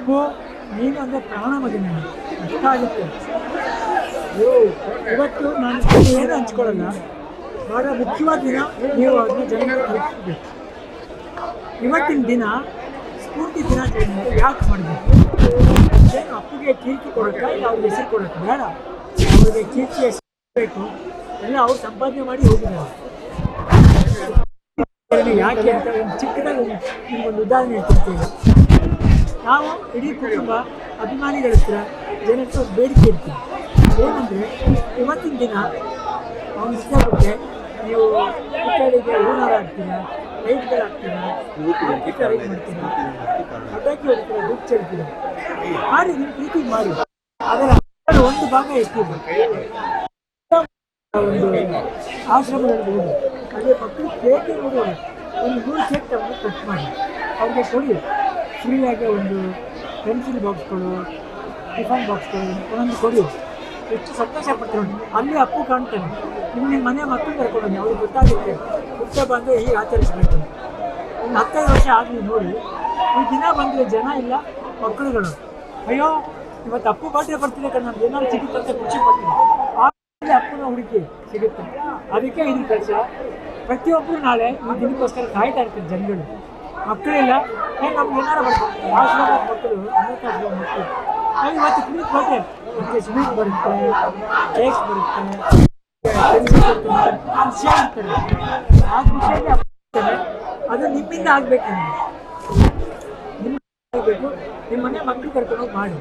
ಅಪ್ಪು ನೀನು ಅಂದರೆ ಪ್ರಾಣ ಮಗ ನನಗೆ ಅಷ್ಟ ಆಗುತ್ತೆ. ಇವತ್ತು ನಾನು ಏನು ಹಂಚ್ಕೊಳ್ಳಲ್ಲ. ಬಹಳ ಮುಖ್ಯವಾದ ದಿನ, ನೀವು ಅದನ್ನ ಜನರಿಗೆ ತಲುಪಿಸ್ಬೇಕು. ಇವತ್ತಿನ ದಿನ ಸ್ಫೂರ್ತಿ ದಿನಾಚರಣೆ ಅಂತ ಯಾಕೆ ಮಾಡಬೇಕು? ಏನು ಅಪ್ಪಗೆ ಕೀರ್ತಿ ಕೊಡೋಕ್ಕ, ಇಲ್ಲ ಅವ್ರಿಗೆ ಹೆಸರು ಕೊಡೋಕ್ಕ ಬೇಡ. ಅವ್ರಿಗೆ ಕೀರ್ತಿ ಹೆಸರು ಬೇಕು, ಎಲ್ಲ ಅವ್ರು ಸಂಪಾದನೆ ಮಾಡಿ ಹೋಗಿದ್ದಾರೆ. ಯಾಕೆ ಅಂತ ಒಂದು ಚಿಕ್ಕದಾಗಿ ನಿಮ್ಗೊಂದು ಉದಾಹರಣೆ ಹೇಳ್ತಿರ್ತೀವಿ. ನಾವು ಇಡೀ ಕುಟುಂಬ ಅಭಿಮಾನಿಗಳ ಹತ್ರ ಜನಕ್ಕೆ ಬೇಡಿಕೆ ಇರ್ತೀವಿ. ಏನಂದರೆ ಇವತ್ತಿನ ದಿನ ಅವ್ನು ಇಷ್ಟಪಟ್ಟೆ ನೀವು ಮಕ್ಕಳಿಗೆ ಹೂನಾರ ಹಾಕ್ತೀರಾ, ಲೈಟ್ಗಳು ಹಾಕ್ತೀರಾ, ಅರೇಂಜ್ ಮಾಡ್ತೀರಾ, ಪಟಾಕಿ ಹೊಡಿತೀರಾ, ದುಡ್ಡು ಚೆಲ್ತೀರಾ, ಮಾಡಿ ನಿಮ್ಮ ಪ್ರೀತಿ ಮಾಡಿ. ಅದರ ಒಂದು ಭಾಗ ಎತ್ತಿದೆ ಒಂದು ಆಶ್ರಮಗಳಿಗೆ ಹೋಗಿ ಅದೇ ಮಕ್ಕಳು ಕೇಕ್ ನೋಡಿ ಒಂದು 3 ಕೇಕ್ ತಗೊಂಡು ಕಟ್ ಮಾಡಿ ಅವ್ರಿಗೆ ಕೊಡಿ. ಫ್ರೀಯಾಗಿ ಒಂದು ಪೆನ್ಸಿಲ್ ಬಾಕ್ಸ್ಗಳು, ಟಿಫನ್ ಬಾಕ್ಸ್ಗಳು ಒಂದೊಂದು ಕೊಡಿ. ಎಷ್ಟು ಸಂತೋಷ ಪಡ್ತಾರೆ. ಅಲ್ಲಿ ಅಪ್ಪು ಕಾಣ್ತಾನೆ. ನಿಮ್ಮ ಮನೆ ಮಕ್ಕಳು ಕರ್ಕೊಂಡು ಅವ್ರಿಗೆ ಗೊತ್ತಾಗುತ್ತೆ ಹುಟ್ಟುಹಬ್ಬ ಅಂದರೆ ಹೀಗೆ ಆಚರಿಸಬೇಕು. ಒಂದು 15 ವರ್ಷ ಆಗಲಿ ನೋಡಿ, ಈ ದಿನ ಬಂದರೆ ಜನ ಇಲ್ಲ ಮಕ್ಕಳುಗಳು, ಅಯ್ಯೋ ಇವತ್ತು ಅಪ್ಪು ಬರ್ತ್ಡೇ ಬರ್ತಿದೆ ಕಣ, ನಮ್ಗೆ ಏನಾದ್ರು ಸಿಗುತ್ತೆ ಅಂತ ಖುಷಿ ಪಡ್ತೀನಿ. ಆಮೇಲೆ ಅಪ್ಪನ ಹುಡುಕಿ ಸಿಗುತ್ತೆ. ಅದಕ್ಕೆ ಇದು ಕೆಲಸ. ಪ್ರತಿಯೊಬ್ಬರು ನಾಳೆ ಈ ದಿನಕ್ಕೋಸ್ಕರ ಕಾಯ್ತಾ ಇರ್ತಾರೆ ಜನಗಳು. ಮಕ್ಕಳಿಲ್ಲ, ನಮ್ಗೆ ಏನಾರು ಬರ್ತಾರೆ ಆಶ್ರಮದ ಮಕ್ಕಳು, ಅನಾಥಾಶ್ರಮದ ಮಕ್ಕಳು. ಇವತ್ತು ಕುಡಿದು ಹೋದರೆ ನಮಗೆ ಸ್ವೀಟ್ ಬರುತ್ತೆ, ಕೇಕ್ಸ್ ಬರುತ್ತೆ, ಖುಷಿ ಆಗ್ತಾರೆ. ಆ ಖುಷಿಯಲ್ಲಿ ಆಗ್ತಾರೆ. ಅದು ನಿಮ್ಮಿಂದ ಆಗಬೇಕು. ನಿಮ್ಮ ಆಗಬೇಕು. ನಿಮ್ಮ ಮನೆ ಮಕ್ಕಳು ಕರ್ಕೊಂಡೋಗಿ ಮಾಡಿ.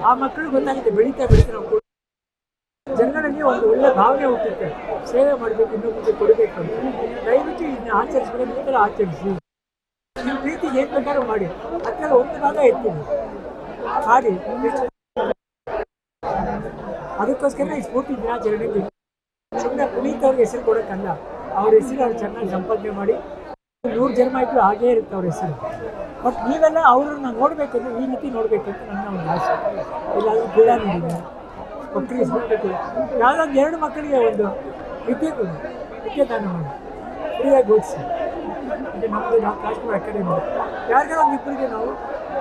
ಆ ಮಕ್ಕಳು ಗೊತ್ತಾಗುತ್ತೆ, ಬೆಳೀತಾ ಬೆಳೀತಾ ನಾವು ಜನಗಳಲ್ಲಿ ಒಂದು ಒಳ್ಳೆ ಭಾವನೆ ಹುಟ್ಟುತ್ತೆ. ಸೇವೆ ಮಾಡಬೇಕು, ಇನ್ನೊಬ್ಬರಿಗೆ ಕೊಡಬೇಕು ಅಂತ. ದಯವಿಟ್ಟು ಇದನ್ನ ಆಚರಿಸ್ಬೇಕು. ಈ ಥರ ಆಚರಿಸಿ. ನಿಮ್ಮ ಪ್ರೀತಿಗೆ ಏನು ಬೇಕಾದ್ರೂ ಮಾಡಿ. ಅದಕ್ಕೆಲ್ಲ ಒಂದು ಭಾಗ ಎತ್ತೀನಿ ಮಾಡಿ. ಅದಕ್ಕೋಸ್ಕರ ಈ ಸ್ಫೂರ್ತಿ ದಿನಾಚರಣೆ ಸುಮ್ಮನೆ ಪುನೀತ್ ಅವ್ರಿಗೆ ಹೆಸರು ಕೊಡೋಕ್ಕಲ್ಲ. ಅವ್ರ ಹೆಸರು ಅವ್ರು ಚೆನ್ನಾಗಿ ಸಂಪಾದನೆ ಮಾಡಿ 100 ಜನ್ಮ ಇದ್ರು ಹಾಗೇ ಇರುತ್ತೆ ಅವ್ರ ಹೆಸರು. ಬಟ್ ನೀವೆಲ್ಲ ಅವ್ರನ್ನ ನೋಡಬೇಕಂದ್ರೆ ಈ ರೀತಿ ನೋಡಬೇಕಂತ ನನ್ನ ಒಂದು ಆಸೆ. ಇಲ್ಲಾಂದ್ರೆ ಗಿಡ ನೀಡಿದೆ ಮಕ್ಕಳಿಗೆ ಇಸ್ಬಿಡ್ಬೇಕು. ಯಾವುದೊಂದು 2 ಮಕ್ಕಳಿಗೆ ಒಂದು ವಿದ್ಯೆ ದಾನ ಮಾಡಿ ಫ್ರೀಯಾಗಿ ಓದಿಸಿ. ಅಂದರೆ ನಮ್ಮದು ನಾವು ಕಾಶ್ಮೀರ ಅಕಾಡೆಮಿ ಯಾರಿಗಾರ ಒಂದು ಇಬ್ಬರಿಗೆ ನಾವು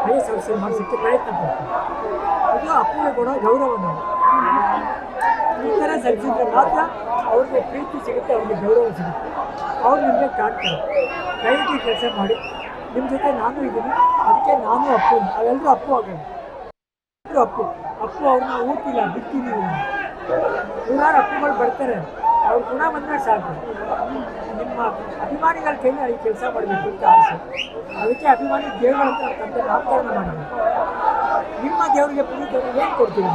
IAS ಆಫೀಸರ್ ಮಾಡಿಸೋಕ್ಕೆ ಪ್ರಯತ್ನ ಪಡ್ತೀವಿ. ಇದು ಅಪ್ಪಗೆ ಕೊಡೋ ಗೌರವ. ನಾವು ಈ ಥರ ಸಲ್ಲಿಸಿದ್ರೆ ಮಾತ್ರ ಅವ್ರಿಗೆ ಪ್ರೀತಿ ಸಿಗುತ್ತೆ, ಅವ್ರಿಗೆ ಗೌರವ ಸಿಗುತ್ತೆ, ಅವ್ರು ನಿಮಗೆ ಕಾಡ್ತಾರೆ. ದಯವಿಟ್ಟು ಕೆಲಸ ಮಾಡಿ. ನಿಮ್ಮ ಜೊತೆ ನಾನು ಇದ್ದೀನಿ. ಅದಕ್ಕೆ ನಾನು ಅಪ್ಪು, ಅವೆಲ್ಲರೂ ಅಪ್ಪು ಆಗೋದು. ಎಲ್ಲರೂ ಅಪ್ಪು ಅವ್ರನ್ನ ಊಟಿಲ್ಲ ಬಿಟ್ಟಿದ್ದೀವಿ. 100 ಅಪ್ಪುಗಳು ಬರ್ತಾರೆ. ಅವ್ರ ಗುಣ ಬಂದರೆ ಸಾಕು. ನಿಮ್ಮ ಅಭಿಮಾನಿಗಳ ಕೈಲಿ ಈ ಕೆಲಸ ಮಾಡಬೇಕು ಅಂತ ಆಸೆ. ಅದಕ್ಕೆ ಅಭಿಮಾನಿ ದೇವಗಳ ಹತ್ರ ತಂದೆ ನಾಮಕರಣ ಮಾಡಬೇಕು. ನಿಮ್ಮ ದೇವರಿಗೆ ಪುನೀತವ್ರಿಗೆ ಏನು ಕೊಡ್ತೀವಿ?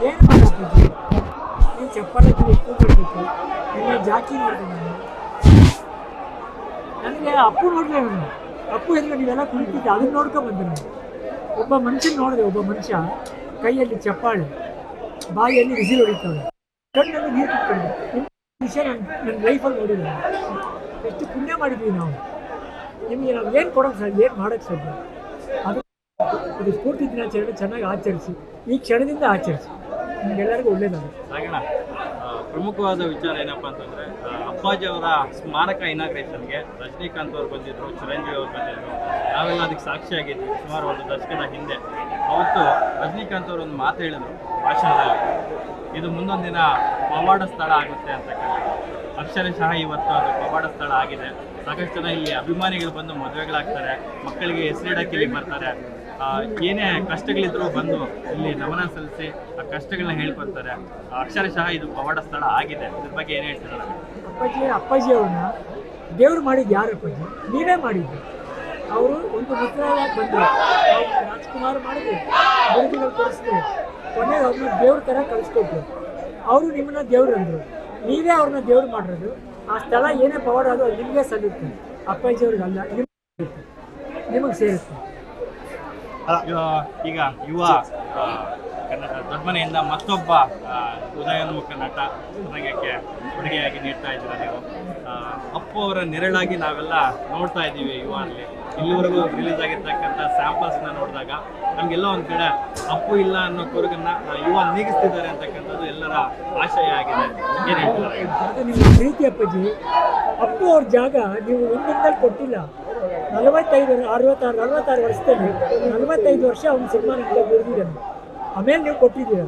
ಏನು ಮಾಡಬೇಕು? ನೀವು ಚಪ್ಪಲಿ ಕೂತ್ಕೊಳ್ಬೇಕು. ನಿನ್ನೆ ಜಾಕಿ ನೋಡಿದೆ ನಾನು. ನನಗೆ ಅಪ್ಪು ನೋಡಿದೆ. ನಾನು ಅಪ್ಪು ಎದುರು ನೀವೆಲ್ಲ ಕುಳಿತಿದ್ದೆ, ಅದನ್ನ ನೋಡ್ಕೊಂಡ್ಬಂದೆ ನಾನು. ಒಬ್ಬ ಮನುಷ್ಯನ ನೋಡಿದೆ. ಒಬ್ಬ ಮನುಷ್ಯ ಕೈಯಲ್ಲಿ ಚಪ್ಪಾಳೆ, ಬಾಯಿಯಲ್ಲಿ ವಿಸಿಲ್ ಹೊಡಿತಾವೆ, ಕಣ್ಣಲ್ಲಿ ನೀರು ಕಿತ್ಕೊಂಡು. ನಿಮ್ಮ ವಿಷಯ ನನ್ನ ಲೈಫಲ್ಲಿ ನೋಡಿಲ್ಲ. ಎಷ್ಟು ಪುಣ್ಯ ಮಾಡಿದ್ವಿ ನಾವು. ನಿಮಗೆ ನಾವು ಏನು ಕೊಡೋಕ್ಕೆ ಸಾಧ್ಯ, ಏನು ಮಾಡೋಕ್ಕೆ ಸಾಧ್ಯ? ಅದು ಸ್ಫೂರ್ತಿ ದಿನಾಚರಣೆ ಚೆನ್ನಾಗಿ ಆಚರಿಸಿ. ಈ ಕ್ಷಣದಿಂದ ಆಚರಿಸಿ. ನಿಮಗೆಲ್ಲರಿಗೂ ಒಳ್ಳೇದಾಗುತ್ತೆ. ಪ್ರಮುಖವಾದ ವಿಚಾರ ಏನಪ್ಪ ಅಂತಂದರೆ, ಅಪ್ಪಾಜಿ ಅವರ ಸ್ಮಾರಕ ಇನಾಗ್ರೇಷನ್ಗೆ ರಜನಿಕಾಂತ್ ಅವರು ಬಂದಿದ್ದರು, ಚಿರಂಜೀವಿ ಅವರು ಬಂದಿದ್ದರು. ನಾವೆಲ್ಲ ಅದಕ್ಕೆ ಸಾಕ್ಷಿಯಾಗಿದ್ವಿ ಸುಮಾರು 1 ದಶಕದ ಹಿಂದೆ. ಅವತ್ತು ರಜನಿಕಾಂತ್ ಅವರು ಒಂದು ಮಾತು ಹೇಳಿದರು ಭಾಷಣದಲ್ಲಿ, ಇದು ಮುಂದೊಂದು ದಿನ ಪವಾಡ ಸ್ಥಳ ಆಗುತ್ತೆ ಅಂತಕ್ಕಂಥದ್ದು. ಅಕ್ಷರಶಃ ಇವತ್ತು ಅದು ಪವಾಡ ಸ್ಥಳ ಆಗಿದೆ. ಸಾಕಷ್ಟು ಜನ ಇಲ್ಲಿ ಅಭಿಮಾನಿಗಳು ಬಂದು ಮದುವೆಗಳಾಗ್ತಾರೆ, ಮಕ್ಕಳಿಗೆ ಹೆಸರಿಡಕ್ಕೆ ಇಲ್ಲಿ ಬರ್ತಾರೆ. ಏನೇ ಕಷ್ಟಗಳಿದ್ರೂ ಬಂದು ಇಲ್ಲಿ ನಮನ ಸಲ್ಲಿಸಿ ಆ ಕಷ್ಟಗಳನ್ನ ಹೇಳ್ಕೊತಾರೆ. ಅಕ್ಷರಶಃ ಇದು ಪವಾಡ ಸ್ಥಳ ಆಗಿದೆ. ಇದ್ರ ಬಗ್ಗೆ ಏನು ಹೇಳ್ತಾರೆ? ಅಪ್ಪಾಜಿ ಅವ್ರನ್ನ ದೇವ್ರು ಮಾಡಿದ್ದು ಯಾರು? ಅಪ್ಪಾಜಿ ನೀವೇ ಮಾಡಿದ್ದು. ಅವರು ಒಂದು ಮಿತ್ರರಾಗಿ ಬಂದರು. ರಾಜ್ಕುಮಾರ್ ಮಾಡಿದ್ರು, ಬಿರುದುಗಳು ಕೊಡಿಸಿದ್ರು. ಕೊನೆಗೆ ಅವ್ರನ್ನ ದೇವ್ರ ಥರ ಕಳಿಸ್ಕೊಟ್ರು. ಅವರು ನಿಮ್ಮನ್ನ ದೇವ್ರು ಅಂದರು. ನೀವೇ ಅವ್ರನ್ನ ದೇವ್ರು ಮಾಡಿರೋದು. ಆ ಸ್ಥಳ ಏನೇ ಪವಾಡ ಅದು ನಿಮಗೆ ಸಲ್ಲುತ್ತೆ. ಅಪ್ಪಾಜಿ ಅವ್ರಿಗಲ್ಲ, ನಿಮಗೆ ಸೇರುತ್ತೆ. ಈಗ ಯುವ ದೊಡ್ಡ ಮನೆಯಿಂದ ಮತ್ತೊಬ್ಬ ಉದಯೋನ್ಮುಖ ನಟ ಚಿತ್ರರಂಗಕ್ಕೆ ಕೊಡುಗೆಯಾಗಿ ನೀಡ್ತಾ ಇದ್ದೀರ ನೀವು. ಅಪ್ಪು ಅವರ ನೆರಳಾಗಿ ನಾವೆಲ್ಲ ನೋಡ್ತಾ ಇದ್ದೀವಿ ಯುವ ಅಲ್ಲಿ. ಇಲ್ಲಿವರೆಗೂ ರಿಲೀಸ್ ಆಗಿರ್ತಕ್ಕಂಥ ಸ್ಯಾಂಪಲ್ಸ್ನ ನೋಡಿದಾಗ ನಮಗೆಲ್ಲ ಒಂದು ಕಡೆ ಅಪ್ಪು ಇಲ್ಲ ಅನ್ನೋ ಕೊರಗನ್ನ ಯುವ ನೀಗಿಸ್ತಿದ್ದಾರೆ ಅಂತಕ್ಕಂಥದ್ದು ಎಲ್ಲರ ಆಶಯ ಆಗಿದೆ. ಏನು ಹೇಳ್ತಾರೆ? ನಿಮ್ಮ ಪ್ರೀತಿ ಅಪ್ಪಾಜಿ. ಅಪ್ಪು ಅವ್ರ ಜಾಗ ನೀವು ಒಂದಿನದಲ್ಲಿ ಕೊಟ್ಟಿಲ್ಲ. 66 ವರ್ಷದಲ್ಲಿ 45 ವರ್ಷ ಅವ್ನು ಸಿನಿಮಾ ನಿಂತ ದುಡಿದಿದ್ದಾನೆ. ಆಮೇಲೆ ನೀವು ಕೊಟ್ಟಿದ್ದೀರ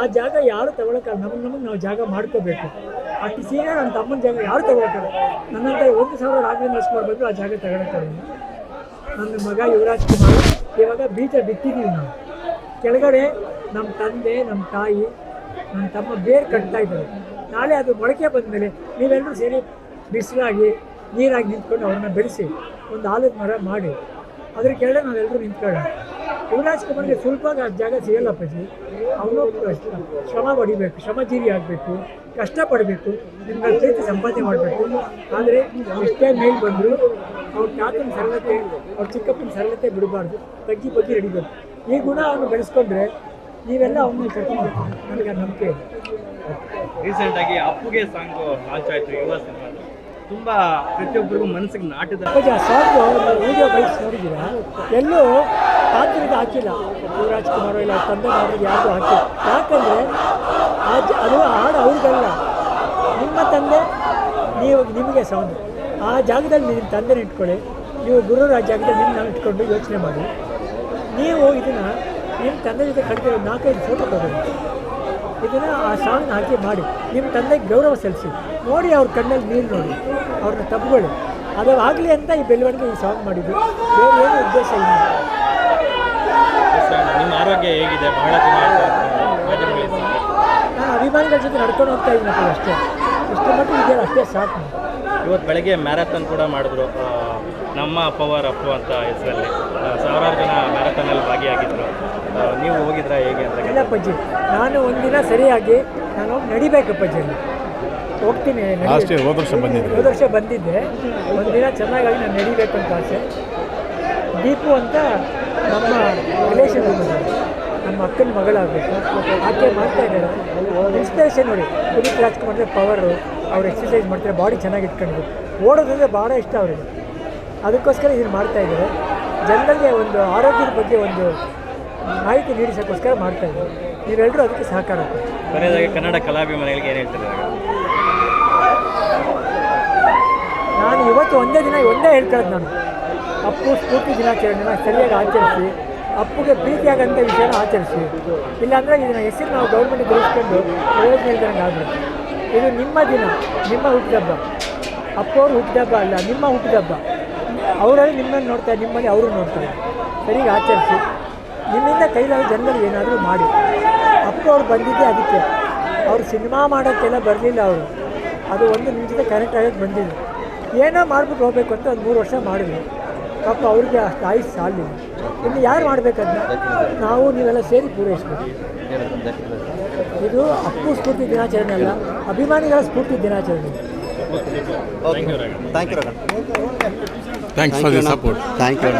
ಆ ಜಾಗ ಯಾರು ತಗೊಳಕ್ಕಲ್ಲ. ನಮಗೆ ನಾವು ಜಾಗ ಮಾಡ್ಕೋಬೇಕು. ಅಷ್ಟು ಸೀನಿಯರ್ ನನ್ನ ತಮ್ಮನ ಜಾಗ ಯಾರು ತಗೊಳಕ್ಕಲ್ಲ. ನನ್ನಂತ 1,000 ರಾಘವೇಂದ್ರ ರಾಜ್ಕುಮಾರ್ ಬಂದು ಆ ಜಾಗ ತಗೊಳಕ್ಕಲ್ಲ. ನನ್ನ ಮಗ ಯುವರಾಜ್ ಕುಮಾರ್ ಇವಾಗ ಬೀಜ ಬಿತ್ತಿದ್ದೀವಿ ನಾವು. ಕೆಳಗಡೆ ನಮ್ಮ ತಂದೆ, ನಮ್ಮ ತಾಯಿ, ನನ್ನ ತಮ್ಮ ಬೇರೆ ಕಟ್ತಾ ಇದ್ದಾರೆ. ನಾಳೆ ಅದು ಮೊಳಕೆ ಬಂದಮೇಲೆ ನೀವೆಲ್ಲರೂ ಸೇರಿ ಬಿಸಿಲಾಗಿ ನೀರಾಗಿ ನಿಂತ್ಕೊಂಡು ಅವ್ರನ್ನ ಬೆಳೆಸಿ ಒಂದು ಆಲದ ಮರ ಮಾಡಿ ಅದ್ರ ಕೆಳಗಡೆ ನಾವೆಲ್ಲರೂ ನಿಂತ್ಕೊಳ್ಳೋಣ. ಯುವರಾಜ್ ಕುಮಾರ್ಗೆ ಸುಲಭವಾಗಿ ಆ ಜಾಗ ಸಿಗಲ್ಲಪ್ಪಾಜಿ. ಅವನು ಶ್ರಮ ಪಡಿಬೇಕು, ಶ್ರಮಜೀವಿ ಆಗಬೇಕು, ಕಷ್ಟಪಡಬೇಕು, ನಿಮ್ಗೆ ಪ್ರೀತಿ ಸಂಪಾದನೆ ಮಾಡಬೇಕು. ಆದರೆ ಎಷ್ಟೇ ಮೇಲ್ ಬಂದರೂ ಅವ್ರ ತಾತನ ಸರಳತೆ, ಅವ್ರ ಚಿಕ್ಕಪ್ಪನ ಸರಳತೆ ಬಿಡಬಾರ್ದು, ತಗ್ಗಿ ಬಗ್ಗೆ ಹಿಡಿಬೇಕು. ಈ ಗುಣ ಅವನು ಬೆಳೆಸ್ಕೊಂಡ್ರೆ ನೀವೆಲ್ಲ ಅವನ್ನ ಕರ್ಕೊಂಡು ನನಗೆ ನಂಬಿಕೆ ಇದೆ. ರೀಸೆಂಟಾಗಿ ಅಪ್ಪುಗೆ ಸಾಂಗು ಲಾಂಚ್ ಆಯಿತು ಯುವ ಸಿನಿಮಾ. ತುಂಬ ಪ್ರತಿಯೊಬ್ಬರಿಗೂ ಮನಸ್ಸಿಗೆ ನಾಟಿದ ಅಪ್ಪಾಜಿ ಆ ಸಾಂಗು ವಿಡಿಯೋ ಬೈಕ್ಸ್ ನೋಡಿದ್ದೀರಾ? ಎಲ್ಲೂ ಪಾತ್ರದ ಹಾಕಿಲ್ಲ. ಯುವರಾಜ್ ಕುಮಾರ್ ಇಲ್ಲ ತಂದೆ ಮಾಡೋದು ಯಾರಿಗೂ ಹಾಕಿಲ್ಲ. ಯಾಕಂದರೆ ಅದು ಹಾಡು ಅವ್ರಿಗಲ್ಲ, ನಿಮ್ಮ ತಂದೆ ನಿಮಗೆ ಸೌಂಡ್. ಆ ಜಾಗದಲ್ಲಿ ನಿಮ್ಮ ತಂದೆನ ಇಟ್ಕೊಳ್ಳಿ. ನೀವು ಗುರುರ ಆ ಜಾಗದಲ್ಲಿ ನಿಮ್ಮ ಇಟ್ಕೊಂಡು ಯೋಚನೆ ಮಾಡಿ. ನೀವು ಇದನ್ನು ನಿಮ್ಮ ತಂದೆ ಜೊತೆ ಕಟ್ಟಿರೋ 4-5 ಫೋಟೋ ತಗೊಳ್ಳಿ. ಇದನ್ನು ಆ ಸಾಂಗ್ನ ಹಾಕಿ ಮಾಡಿ ನಿಮ್ಮ ತಂದೆಗೆ ಗೌರವ ಸಲ್ಲಿಸಿ. ನೋಡಿ ಅವ್ರ ಕಣ್ಣಲ್ಲಿ ನೀರು ನೋಡಿ, ಅವ್ರನ್ನ ತಬ್ಕೊಳ್ಳಿ. ಅದು ಆಗಲಿ ಅಂತ ಈ ಬೆಳವಣಿಗೆ ಈ ಸಾಂಗ್ ಮಾಡಿದ್ದು, ಬೇರೆ ಏನು ಉದ್ದೇಶ ಇಲ್ಲ. ನಿಮ್ಮ ಆರೋಗ್ಯ ಹೇಗಿದೆ? ಬಹಳ ದಿನ ನಾನು ಅಭಿಮಾನಿಗಳ ಜೊತೆ ನಡ್ಕೊಂಡು ಹೋಗ್ತಾ ಇದ್ದೀನಪ್ಪ, ಅಷ್ಟೇ. ಇಷ್ಟು ಮಟ್ಟಿಗೆ ಇದೆಯಲ್ಲ ಅಷ್ಟೇ ಸಾಕು. ಇವತ್ತು ಬೆಳಗ್ಗೆ ಮ್ಯಾರಥಾನ್ ಕೂಡ ಮಾಡಿದ್ರು, ನಮ್ಮ ಪವರ್ ಅಪ್ಪು ಅಂತ ಹೆಸರಲ್ಲಿ. ಸಾವಿರಾರು ಜನ ಮ್ಯಾರಥಾನಲ್ಲಿ ಭಾಗಿಯಾಗಿದ್ದರು. ನೀವು ಹೋಗಿದ್ರಾ ಹೇಗೆ ಅಂತ? ಇಲ್ಲಪ್ಪಜ್ಜಿ, ನಾನು ಒಂದಿನ ಸರಿಯಾಗಿ ನಾನು ನಡಿಬೇಕಪ್ಪಜ್ಜಿ, ಅಲ್ಲಿ ಹೋಗ್ತೀನಿ. ಹೋದ ವರ್ಷ ಬಂದಿದ್ದೆ. ಒಂದಿನ ಚೆನ್ನಾಗಾಗಿ ನಾನು ನಡಿಬೇಕು ಅಂತ ಆಸೆ. ದೀಪು ಅಂತ ನಮ್ಮ ರಿಲೇಷನ್ ನಮ್ಮ ಅಕ್ಕನ ಮಗಳಾಗಬೇಕು, ಆಕೆ ಮಾಡ್ತಾ ಇದ್ದಾರೆ. ಇನ್ಸ್ಪಿರೇಷನ್ ನೋಡಿ, ಪುನೀತ್ ರಾಜ್ಕುಮಾರ್ ಪವರು, ಅವ್ರು ಎಕ್ಸಸೈಸ್ ಮಾಡ್ತಾರೆ, ಬಾಡಿ ಚೆನ್ನಾಗಿ ಇಟ್ಕೊಂಡಿದ್ರು. ಓಡೋದಂದರೆ ಭಾಳ ಇಷ್ಟ ಅವರಿಗೆ. ಅದಕ್ಕೋಸ್ಕರ ಇದನ್ನು ಮಾಡ್ತಾಯಿದ್ದಾರೆ. ಜನರಿಗೆ ಒಂದು ಆರೋಗ್ಯದ ಬಗ್ಗೆ ಒಂದು ಮಾಹಿತಿ ನೀಡಿಸೋಕ್ಕೋಸ್ಕರ ಮಾಡ್ತಾಯಿದ್ದಾರೆ. ನೀವೆಲ್ಲರೂ ಅದಕ್ಕೆ ಸಹಕಾರ ಕೊಡಿ. ಕೊನೆಯದಾಗಿ ಕನ್ನಡ ಕಲಾಭಿಮಾನಿಗಳಿಗೆ ಏನು ಹೇಳ್ತಾರೆ? ನಾನು ಇವತ್ತು ಒಂದೇ ಹೇಳ್ಕೊಳ್ಳೋದು. ನಾನು ಅಪ್ಪು ಸ್ಫೂರ್ತಿ ದಿನಾಚರಣೆನ ಸರಿಯಾಗಿ ಆಚರಿಸಿ, ಅಪ್ಪುಗೆ ಪ್ರೀತಿಯಾಗಂಥ ವಿಷಯನ ಆಚರಿಸಿ. ಇಲ್ಲಾಂದರೆ ಇದನ್ನ ಹೆಸರು ನಾವು ಗೌರ್ಮೆಂಟಿಗೆ ಗಳಿಸ್ಕೊಂಡು ಪ್ರಯೋಜನ ಇಲ್ದಂಗೆ ಆಗ್ಬಿಡುತ್ತೆ. ಇದು ನಿಮ್ಮ ದಿನ, ನಿಮ್ಮ ಹುಟ್ಟಿದಬ್ಬ. ಅಪ್ಪು ಅವ್ರ ಹುಟ್ಟಿದಬ್ಬ ಅಲ್ಲ, ನಿಮ್ಮ ಹುಟ್ಟಿದಬ್ಬ. ಅವರಲ್ಲಿ ನಿಮ್ಮನ್ನು ನೋಡ್ತಾರೆ, ನಿಮ್ಮಲ್ಲಿ ಅವರು ನೋಡ್ತಾರೆ. ಸರಿಯಾಗಿ ಆಚರಿಸಿ. ನಿಮ್ಮಿಂದ ಕೈಲಾದ ಜನಗಳಿಗೆ ಏನಾದರೂ ಮಾಡಿ. ಅಪ್ಪು ಅವ್ರು ಬಂದಿದ್ದೆ ಅದಕ್ಕೆ. ಅವ್ರು ಸಿನಿಮಾ ಮಾಡೋಕ್ಕೆಲ್ಲ ಬರಲಿಲ್ಲ ಅವರು. ಅದು ಒಂದು ನಿಮ್ಮ ಜೊತೆ ಕನೆಕ್ಟ್ ಆಗೋಕ್ಕೆ ಬಂದಿದ್ರು. ಏನೋ ಮಾಡ್ಬಿಟ್ಟು ಹೋಗಬೇಕು ಅಂತ ಒಂದು 3 ವರ್ಷ ಮಾಡಿದ್ವಿ. ಪಾಪ ಅವ್ರಿಗೆ ಅಷ್ಟು ಆಯುಷ್ ಸಾಲಿಲ್ಲ. ಇನ್ನು ಯಾರು ಮಾಡಬೇಕದನ್ನ? ನಾವು ನೀವೆಲ್ಲ ಸೇರಿ ಪೂರೈಸ್ಬೇಕು. ಇದು ಅಪ್ಪು ಸ್ಫೂರ್ತಿ ದಿನಾಚರಣೆ ಅಲ್ಲ, ಅಭಿಮಾನಿಗಳ ಸ್ಫೂರ್ತಿ ದಿನಾಚರಣೆ. Thanks for the support. Thank you.